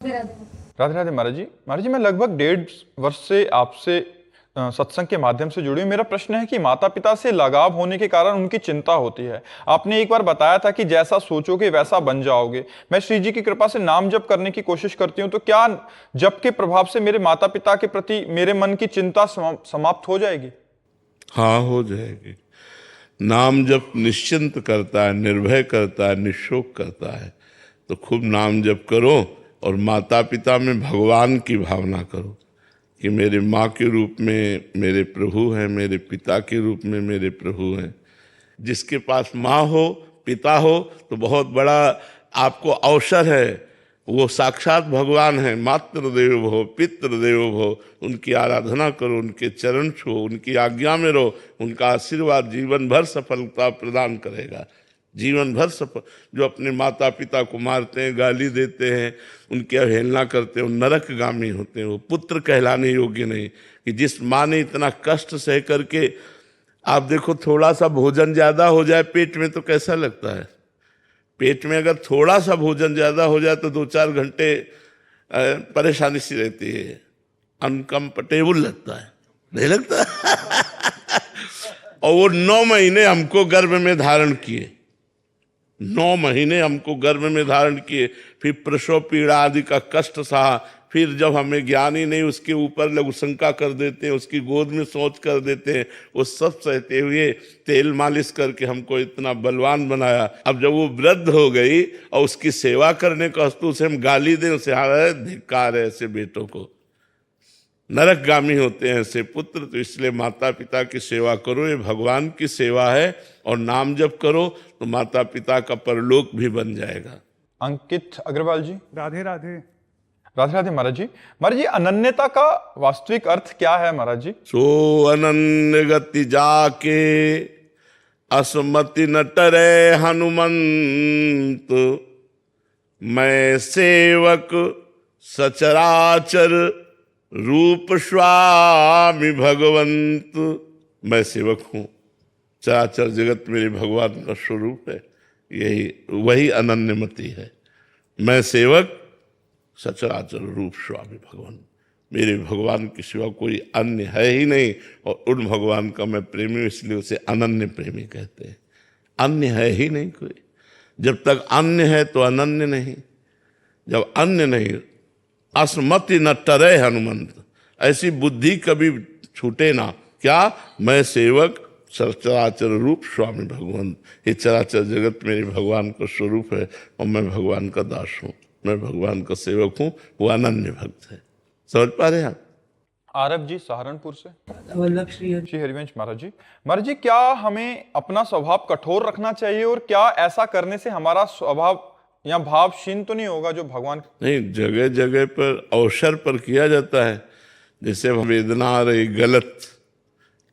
राधे राधे महाराज जी। महाराज जी, मैं लगभग 1.5 वर्ष से आपसे सत्संग के माध्यम से जुड़ी हूँ। मेरा प्रश्न है कि माता पिता से लगाव होने के कारण उनकी चिंता होती है। आपने एक बार बताया था कि जैसा सोचोगे वैसा बन जाओगे। मैं श्री जी की कृपा से नाम जप करने की कोशिश करती हूँ, तो क्या जप के प्रभाव से मेरे माता पिता के प्रति मेरे मन की चिंता समाप्त हो जाएगी? हाँ, हो जाएगी। नाम जप निश्चिंत करता है, निर्भय करता है, निशोक करता है। तो खूब नाम जप करो और माता पिता में भगवान की भावना करो कि मेरे माँ के रूप में मेरे प्रभु हैं, मेरे पिता के रूप में मेरे प्रभु हैं। जिसके पास माँ हो, पिता हो, तो बहुत बड़ा आपको अवसर है। वो साक्षात भगवान है। मातृदेव भव पितृदेव भव, उनकी आराधना करो, उनके चरण छुओ, उनकी आज्ञा में रहो। उनका आशीर्वाद जीवन भर सफलता प्रदान करेगा। जीवन भर सफल। जो अपने माता पिता को मारते हैं, गाली देते हैं, उनकी अवहेलना करते हैं, वो नरकगामी होते हैं। वो पुत्र कहलाने योग्य नहीं। कि जिस माँ ने इतना कष्ट सह करके, आप देखो थोड़ा सा भोजन ज्यादा हो जाए पेट में तो कैसा लगता है। पेट में अगर थोड़ा सा भोजन ज्यादा हो जाए तो 2-4 घंटे परेशानी सी रहती है, अनकंफर्टेबल लगता है, नहीं लगता? और वो 9 महीने हमको गर्भ में धारण किए, 9 महीने हमको गर्भ में धारण किए, फिर प्रसव पीड़ा आदि का कष्ट सहा। फिर जब हमें ज्ञान ही नहीं, उसके ऊपर लघु शंका कर देते हैं, उसकी गोद में सोच कर देते हैं। वो सब सहते हुए तेल मालिश करके हमको इतना बलवान बनाया। अब जब वो वृद्ध हो गई और उसकी सेवा करने का वस्तु उसे हम गाली दें, उसे हार है, धिक्कार है ऐसे बेटों को। नरकगामी होते हैं ऐसे पुत्र। तो इसलिए माता पिता की सेवा करो, ये भगवान की सेवा है। और नाम जप करो तो माता पिता का परलोक भी बन जाएगा। अंकित अग्रवाल जी। राधे राधे। राधे राधे महाराज जी। महाराज जी, अनन्यता का वास्तविक अर्थ क्या है महाराज जी? सो अनन्य गति जाके असमति न टरे हनुमंत, मैं सेवक सचराचर रूप स्वामी भगवंत। मैं सेवक हूँ, चराचर जगत मेरे भगवान का स्वरूप है। यही वही अनन्यमति है। मैं सेवक सचराचर रूप स्वामी भगवान। मेरे भगवान के सिवा कोई अन्य है ही नहीं। और उन भगवान का मैं प्रेमी हूं, इसलिए उसे अनन्य प्रेमी कहते हैं। अन्य है ही नहीं कोई। जब तक अन्य है तो अनन्य नहीं। जब अन्य नहीं, असमति न टरे हनुमंत, ऐसी बुद्धि कभी छूटे ना। क्या? मैं सेवक चराचर रूप स्वामी भगवान। ये चराचर जगत मेरे भगवान का स्वरूप है और मैं भगवान का दास हूँ, मैं भगवान का सेवक हूँ। वो अनन्य भक्त है। समझ पा रहे हैं आप? आरब जी सहारनपुर से। श्री हरिवंश महाराज जी। महाराज जी, क्या हमें अपना स्वभाव कठोर रखना चाहिए, और क्या ऐसा करने से हमारा स्वभाव या भाव क्षीण तो नहीं होगा जो भगवान? नहीं, जगह जगह पर अवसर पर किया जाता है। जैसे वेदना आ रही गलत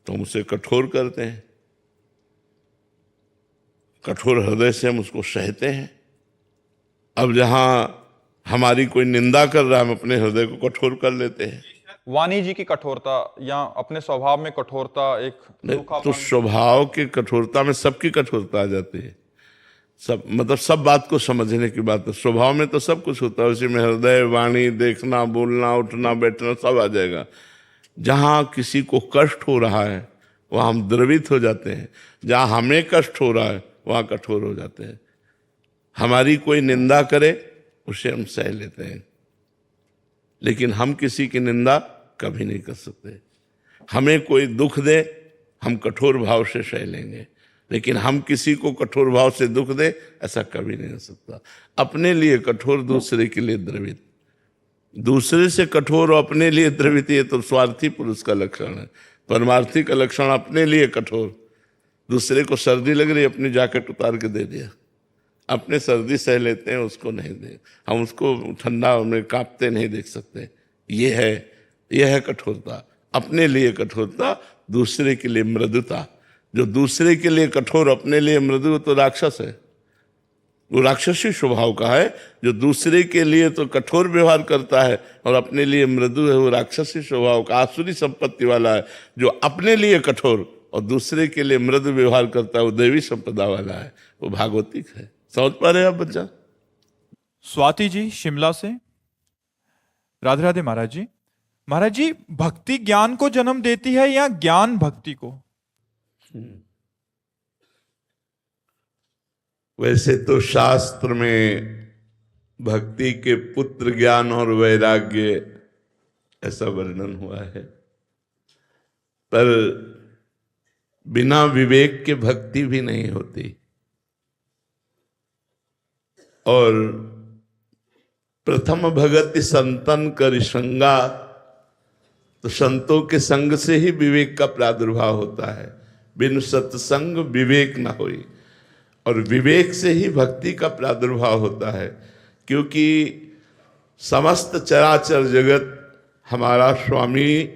तो हम उसे कठोर करते हैं, कठोर हृदय से हम उसको सहते हैं। अब जहां हमारी कोई निंदा कर रहा है, हम अपने हृदय को कठोर कर लेते हैं। वाणी जी की कठोरता या अपने स्वभाव में कठोरता, एक तो स्वभाव की कठोरता में सबकी कठोरता आ जाती है। सब मतलब सब बात को समझने की बात है। स्वभाव में तो सब कुछ होता है, उसी में हृदय, वाणी, देखना, बोलना, उठना, बैठना सब आ जाएगा। जहाँ किसी को कष्ट हो रहा है वहाँ हम द्रवित हो जाते हैं, जहाँ हमें कष्ट हो रहा है वहाँ कठोर हो जाते हैं। हमारी कोई निंदा करे उसे हम सह लेते हैं, लेकिन हम किसी की निंदा कभी नहीं कर सकते। हमें कोई दुख दे हम कठोर भाव से सह लेंगे, लेकिन हम किसी को कठोर भाव से दुख दे ऐसा कभी नहीं हो सकता। अपने लिए कठोर, दूसरे के लिए द्रवित। दूसरे से कठोर और अपने लिए द्रवित, ये तो स्वार्थी पुरुष का लक्षण है। परमार्थी का लक्षण अपने लिए कठोर। दूसरे को सर्दी लग रही, अपनी जैकेट उतार के दे दिया। अपने सर्दी सह लेते हैं, उसको नहीं दे। हम उसको ठंडा में कांपते नहीं देख सकते। ये है कठोरता। अपने लिए कठोरता, दूसरे के लिए मृदुता। जो दूसरे के लिए कठोर, अपने लिए मृदु, तो राक्षस है। वो राक्षसी स्वभाव का है। जो दूसरे के लिए तो कठोर व्यवहार करता है और अपने लिए मृदु है, वो राक्षसी स्वभाव का, आसुरी संपत्ति वाला है। जो अपने लिए कठोर और दूसरे के लिए मृदु व्यवहार करता है, वो देवी संपदा वाला है, वो भागवतिक है। समझ पा रहे हैं आप बच्चा? स्वाति जी शिमला से। राधे राधे महाराज जी। महाराज जी, भक्ति ज्ञान को जन्म देती है या ज्ञान भक्ति को? वैसे तो शास्त्र में भक्ति के पुत्र ज्ञान और वैराग्य ऐसा वर्णन हुआ है, पर बिना विवेक के भक्ति भी नहीं होती। और प्रथम भगति संतन कर संगा, तो संतों के संग से ही विवेक का प्रादुर्भाव होता है। बिन सत्संग विवेक न होई, और विवेक से ही भक्ति का प्रादुर्भाव होता है। क्योंकि समस्त चराचर जगत हमारा स्वामी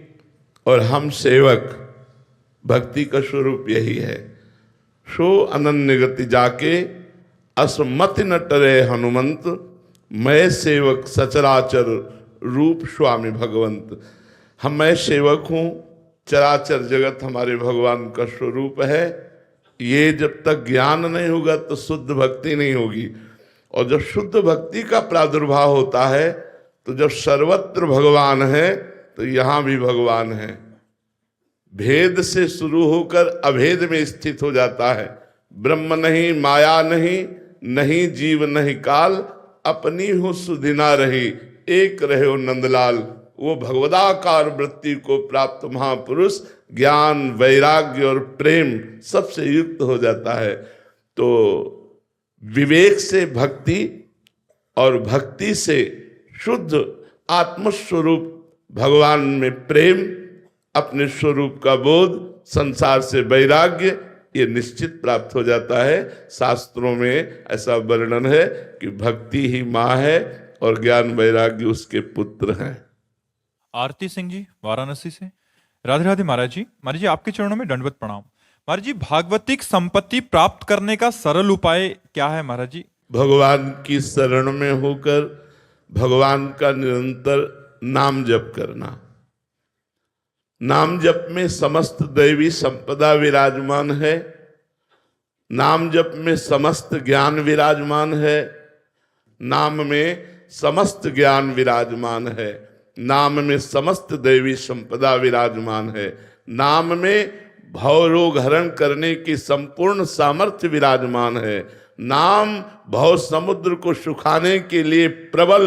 और हम सेवक, भक्ति का स्वरूप यही है। सो अनन्य गति जाके असमति न टरे हनुमंत, मैं सेवक सचराचर रूप स्वामी भगवंत। हम मैं सेवक हूँ, चराचर जगत हमारे भगवान का स्वरूप है। ये जब तक ज्ञान नहीं होगा तो शुद्ध भक्ति नहीं होगी। और जब शुद्ध भक्ति का प्रादुर्भाव होता है तो जब सर्वत्र भगवान है तो यहाँ भी भगवान है। भेद से शुरू होकर अभेद में स्थित हो जाता है। ब्रह्म नहीं, माया नहीं, नहीं जीव नहीं काल, अपनी हो सुधिना रही, एक रहे हो नंदलाल। वो भगवदाकार वृत्ति को प्राप्त महापुरुष ज्ञान, वैराग्य और प्रेम सबसे युक्त हो जाता है। तो विवेक से भक्ति और भक्ति से शुद्ध आत्मस्वरूप भगवान में प्रेम, अपने स्वरूप का बोध, संसार से वैराग्य, ये निश्चित प्राप्त हो जाता है। शास्त्रों में ऐसा वर्णन है कि भक्ति ही माँ है और ज्ञान वैराग्य उसके पुत्र हैं। आरती सिंह जी वाराणसी से। राधे राधे महाराज जी। महाराज जी, आपके चरणों में दंडवत प्रणाम। महाराज जी, भागवतिक संपत्ति प्राप्त करने का सरल उपाय क्या है महाराज जी? भगवान की शरण में होकर भगवान का निरंतर नाम जप करना। नाम जप में समस्त दैवी संपदा विराजमान है। नाम जप में समस्त ज्ञान विराजमान है। नाम में समस्त ज्ञान विराजमान है। नाम में समस्त दैवी संपदा विराजमान है। नाम में भव रोग हरण करने की संपूर्ण सामर्थ्य विराजमान है। नाम भव समुद्र को सुखाने के लिए प्रबल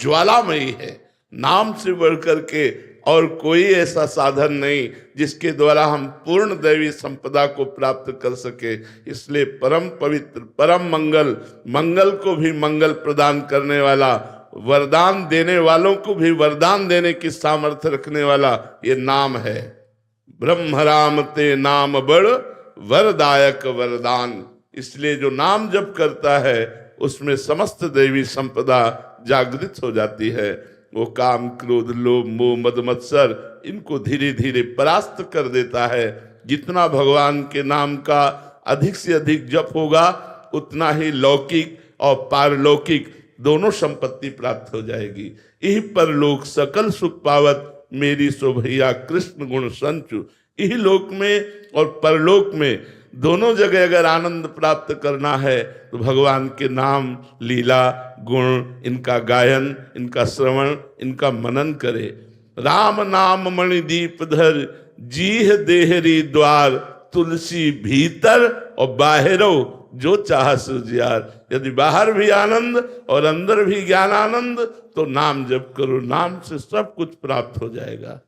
ज्वालामयी है। नाम से बढ़कर के और कोई ऐसा साधन नहीं जिसके द्वारा हम पूर्ण दैवी संपदा को प्राप्त कर सके। इसलिए परम पवित्र, परम मंगल, मंगल को भी मंगल प्रदान करने वाला, वरदान देने वालों को भी वरदान देने की सामर्थ्य रखने वाला ये नाम है। ब्रह्म राम ते नाम बड़ वरदायक वरदान। इसलिए जो नाम जप करता है उसमें समस्त दैवी संपदा जागृत हो जाती है। वो काम, क्रोध, लोभ, मोह, मद, मत्सर, इनको धीरे धीरे परास्त कर देता है। जितना भगवान के नाम का अधिक से अधिक जप होगा उतना ही लौकिक और पारलौकिक दोनों संपत्ति प्राप्त हो जाएगी। यही परलोक सकल सुख पावत, मेरी शोभैया कृष्ण गुण संचु। यही लोक में और परलोक में दोनों जगह अगर आनंद प्राप्त करना है तो भगवान के नाम, लीला, गुण, इनका गायन, इनका श्रवण, इनका मनन करे। राम नाम मणिदीप धर, जीह देहरी द्वार, तुलसी भीतर और बाहरो जो चाह सुजियार। यदि बाहर भी आनंद और अंदर भी ज्ञान आनंद तो नाम जप करो, नाम से सब कुछ प्राप्त हो जाएगा।